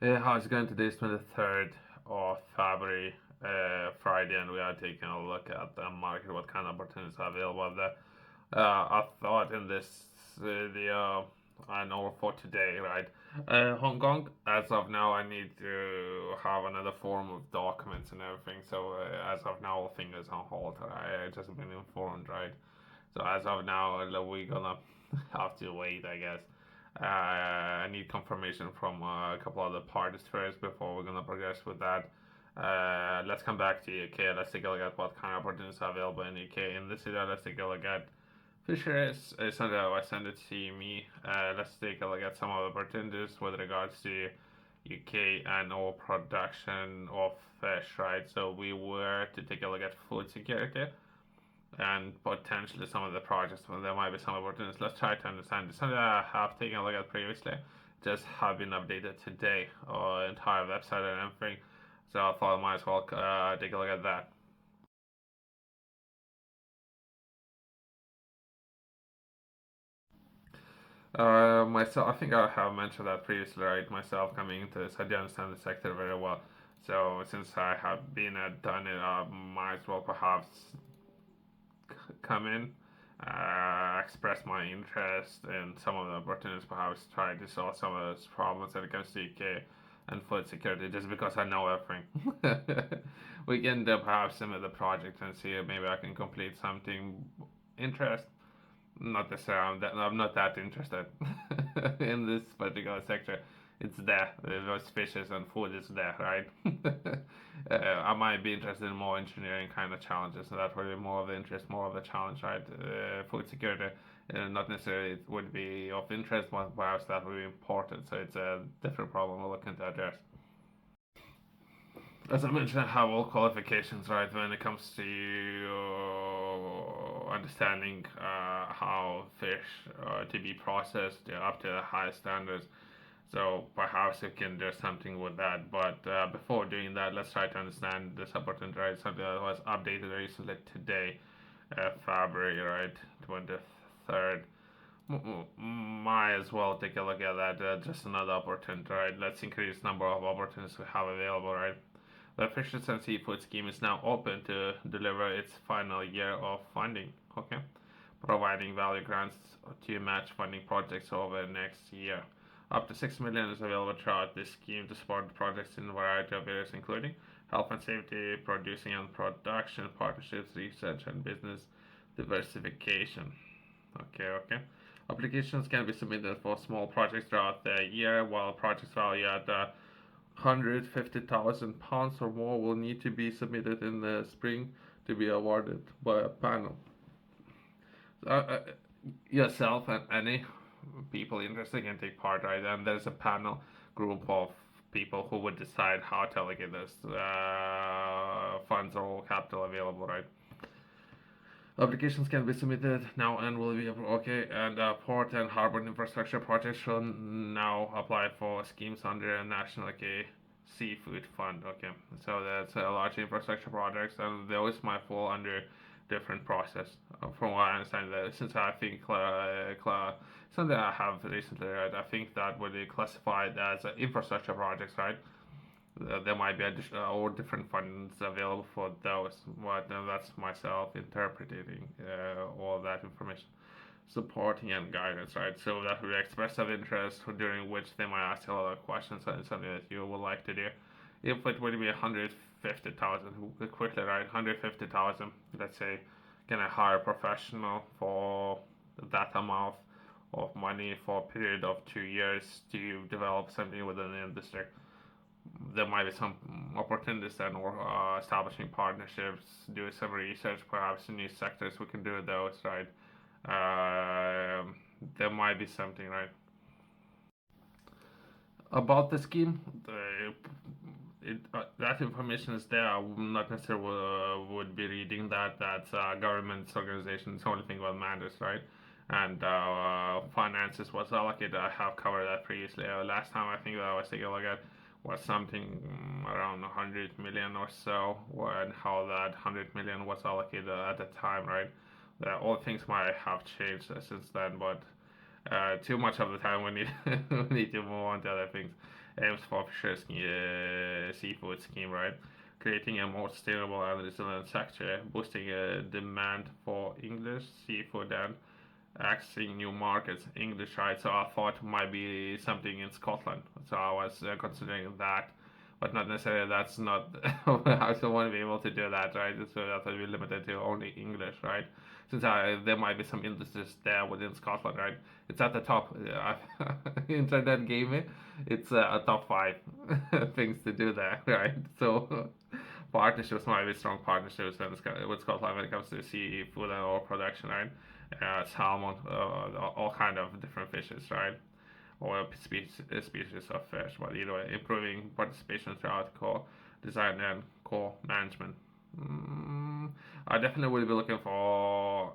How's it going? Today is 23rd of February, Friday, and we are taking a look at the market, what kind of opportunities are available there. I thought in this video, I know for today, right? Hong Kong, as of now, I need to have another form of documents and everything. So, as of now, all fingers on hold. I just been informed, right? So, as of now, we're gonna have to wait, I guess. I need confirmation from a couple other parties first before we're gonna progress with that. Let's come back to UK. Let's take a look at what kind of opportunities are available in UK. In this video, let's take a look at Fisheries. It's not I send it to me. Let's take a look at some of the opportunities with regards to UK and our production of fish, right? So we were to take a look at food security and potentially some of the projects where there might be some opportunities. Let's try to understand. It's something that I have taken a look at previously, just have been updated today, or entire website and everything. So I thought I might as well take a look at that. Myself, I think I have mentioned that previously, right? Myself coming into this, I do understand the sector very well. So since I have been done it, I might as well perhaps come in, express my interest in some of the opportunities, perhaps try to solve some of those problems when it comes to UK and food security, just because I know everything. We can perhaps submit the project and see if maybe I can complete something interest. Not necessarily, I'm not that interested in this particular sector. It's there. Those fishes and food is there, right? I might be interested in more engineering kind of challenges, so that would be more of the interest, more of the challenge, right? Food security, not necessarily it would be of interest, but perhaps that would be important. So it's a different problem we're looking to address. As I mentioned, I have all qualifications, right, when it comes to understanding how fish to be processed up to the highest standards. So perhaps you can do something with that. But before doing that, let's try to understand this opportunity, right? Something that was updated recently today, February, right, 23rd. Might as well take a look at that. Just another opportunity, right? Let's increase number of opportunities we have available, right? The Fisheries and Seafood Scheme is now open to deliver its final year of funding, okay? Providing value grants to match funding projects over the next year. Up to 6 million is available throughout this scheme to support projects in a variety of areas, including health and safety, producing and production, partnerships, research, and business diversification. Okay. Applications can be submitted for small projects throughout the year, while projects valued at £150,000 or more will need to be submitted in the spring to be awarded by a panel. Yourself and any people interested can take part, right? And there's a panel group of people who would decide how to allocate this funds or capital available, right? Applications can be submitted now and will be okay. And port and harbor infrastructure projects shall now apply for schemes under a national seafood fund. Okay, so that's large infrastructure projects, and those might fall under different process. From what I understand, that since I think something I have recently read, I think that would be classified as infrastructure projects, right? There might be additional or different funds available for those. But that's myself interpreting all that information, supporting and guidance, right? So that we express of interest during which they might ask a lot of questions and something that you would like to do. If it would be 150,000, quickly, right? 150,000. Let's say, can I hire a professional for that amount of money for a period of 2 years to develop something within the industry? There might be some opportunities then, or establishing partnerships, do some research, perhaps in new sectors we can do those, right? There might be something, right? About the scheme, that information is there. I would not necessarily would be reading that. That's government's organization. It's the only thing that matters, right? And finances was allocated. I have covered that previously. Last time I think that I was taking a look at was something around 100 million or so, and how that 100 million was allocated at the time, right? All things might have changed since then, but too much of the time we need we need to move on to other things. aims for fisheries seafood scheme, right? Creating a more sustainable and resilient sector, boosting demand for English seafood and accessing new markets. English, right? So I thought might be something in Scotland. So I was considering that, but not necessarily. That's not. I still want to be able to do that, right? So that will be limited to only English, right? Since there might be some industries there within Scotland, right? It's at the top. Internet gave me. It's a top five things to do there, right? So partnerships might be strong partnerships with Scotland when it comes to seafood and oil production, right? Salmon, all kind of different fishes, right? Or species of fish. But either way, improving participation throughout core design and core management. Mm, I definitely will be looking for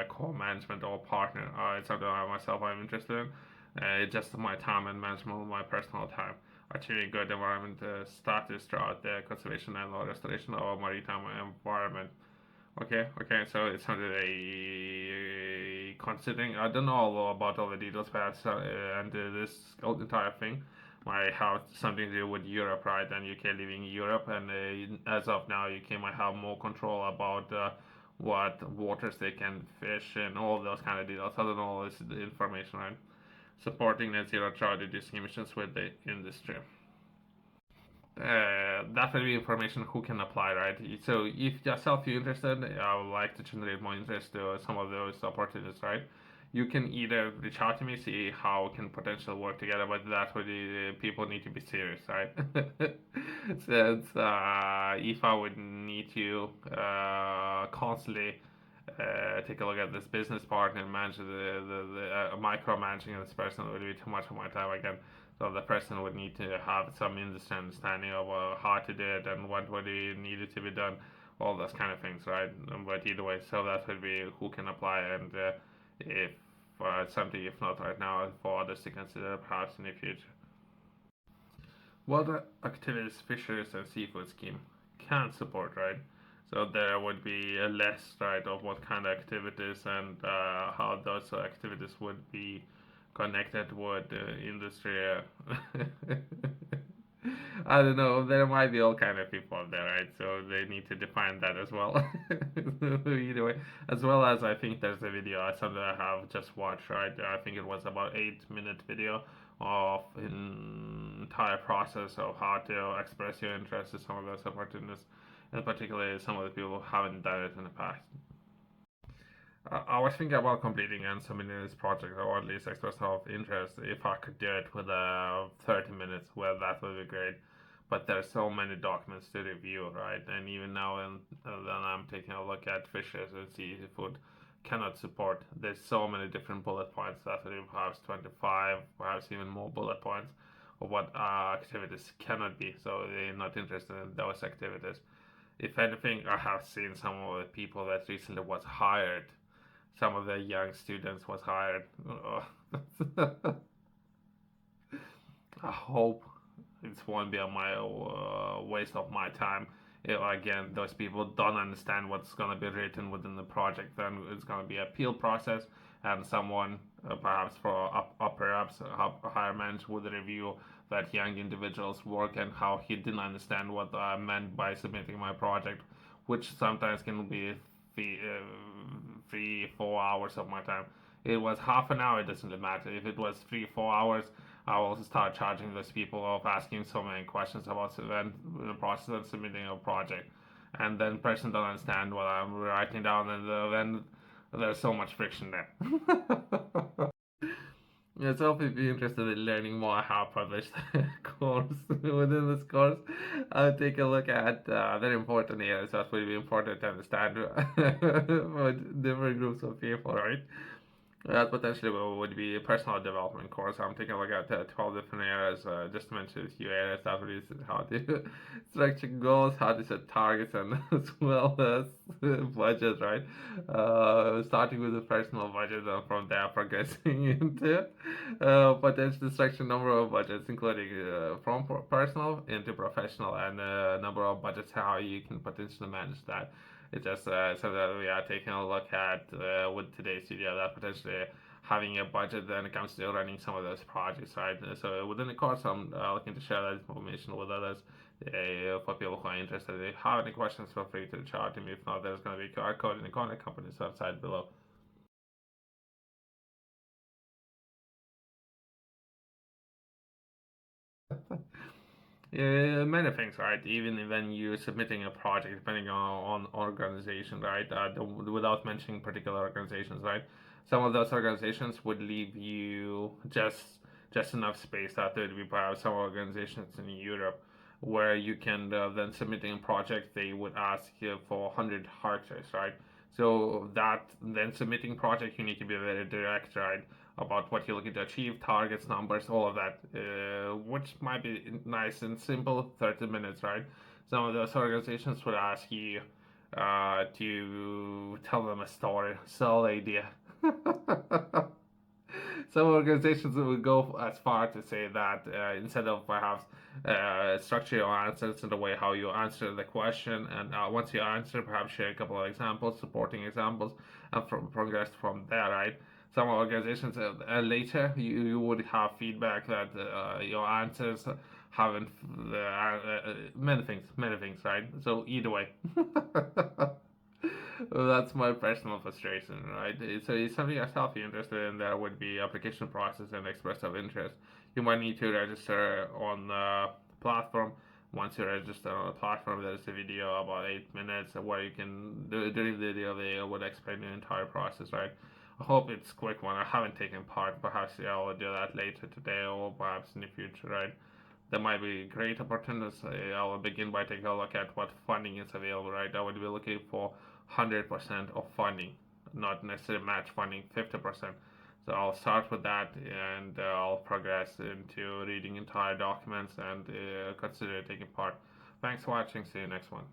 core management or partner. It's something I myself I'm interested in. It's just my time and management of my personal time. Achieving good environment status throughout the conservation and restoration of maritime environment. Okay, so it's something they considering. I don't know about all the details, but and this entire thing might have something to do with Europe, right? And UK leaving Europe, and as of now, UK might have more control about what waters they can fish and all those kind of details. I don't know all this information, right? Supporting net zero try reducing emissions with the industry. That will be information who can apply, right? So if yourself you're interested, I would like to generate more interest to some of those opportunities, right? You can either reach out to me, see how we can potentially work together, but that's where the people need to be serious, right? Since if I would need to constantly take a look at this business partner and manage the micromanaging this person would be too much of my time again. So the person would need to have some industry understanding of how to do it and what would needed to be done, all those kind of things, right? But either way, so that would be who can apply and if something, if not right now, for others to consider perhaps in the future. Water activities, fisheries, and seafood scheme can support, right? So there would be a list, right, of what kind of activities and how those activities would be connected with industry. I don't know. There might be all kind of people there, right? So they need to define that as well. Either way, as well as I think there's a video something I have just watched, right? I think it was about 8 minute video of entire process of how to express your interest in some of those opportunities, and particularly some of the people who haven't done it in the past. I was thinking about completing and submitting this project, or at least express of interest. If I could do it with 30 minutes, well, that would be great. But there's so many documents to review, right? And even now, and then I'm taking a look at fishes and seafood cannot support. There's so many different bullet points that we perhaps 25, perhaps even more bullet points of what activities cannot be. So they're not interested in those activities. If anything, I have seen some of the people that recently was hired, some of the young students was hired. I hope it won't be on my waste of my time. If, again, those people don't understand what's going to be written within the project, then it's going to be an appeal process, and someone, perhaps for upper ups, higher management, would review that young individual's work and how he didn't understand what I meant by submitting my project, which sometimes can be 3, 4 hours of my time. It was half an hour, it doesn't really matter. If it was 3, 4 hours, I will start charging those people of asking so many questions about the process of submitting a project, and then person don't understand what I'm writing down, and then there's so much friction there. Yeah, so if you're interested in learning more, I have published a course. Within this course, I'll take a look at very important areas that will be important to understand for different groups of people, right? That potentially would be a personal development course. I'm taking a look at 12 different areas, just to mention a few areas that is how to structure goals, how to set targets, and as well as budget, right? Starting with the personal budget and from there progressing into potential structure number of budgets, including from personal into professional, and number of budgets, how you can potentially manage that. It's just something that we are taking a look at with today's video that potentially having a budget when it comes to running some of those projects, right? So within the course, I'm looking to share that information with others for people who are interested. If you have any questions, feel free to reach out to me. If not, there's going to be a QR code in the contact company's website below. Many things, right? Even when you're submitting a project, depending on organization, right? Without mentioning particular organizations, right? Some of those organizations would leave you just enough space that there would be perhaps some organizations in Europe where you can then submitting a project, they would ask you for 100 characters, right? So that then submitting project, you need to be very direct, right? About what you're looking to achieve, targets, numbers, all of that, which might be nice and simple, 30 minutes, right? Some of those organizations would ask you to tell them a story, sell the idea. Some organizations would go as far to say that instead of perhaps structure your answers in the way how you answer the question, and once you answer, perhaps share a couple of examples, supporting examples, and progress from there, right? Some organizations later you would have feedback that your answers haven't many things, right? So either way. Well, that's my personal frustration, right? So it's something yourself you're interested in. There would be application process and express of interest. You might need to register on the platform. Once you register on the platform, there's a video about 8 minutes where you can during the video they would explain the entire process, right? I hope it's a quick one. I haven't taken part. Perhaps I'll do that later today or perhaps in the future, right? There might be great opportunities. I'll begin by taking a look at what funding is available, right? I would be looking for 100% of funding, not necessarily match funding, 50%. So I'll start with that and I'll progress into reading entire documents and consider taking part. Thanks for watching. See you next one.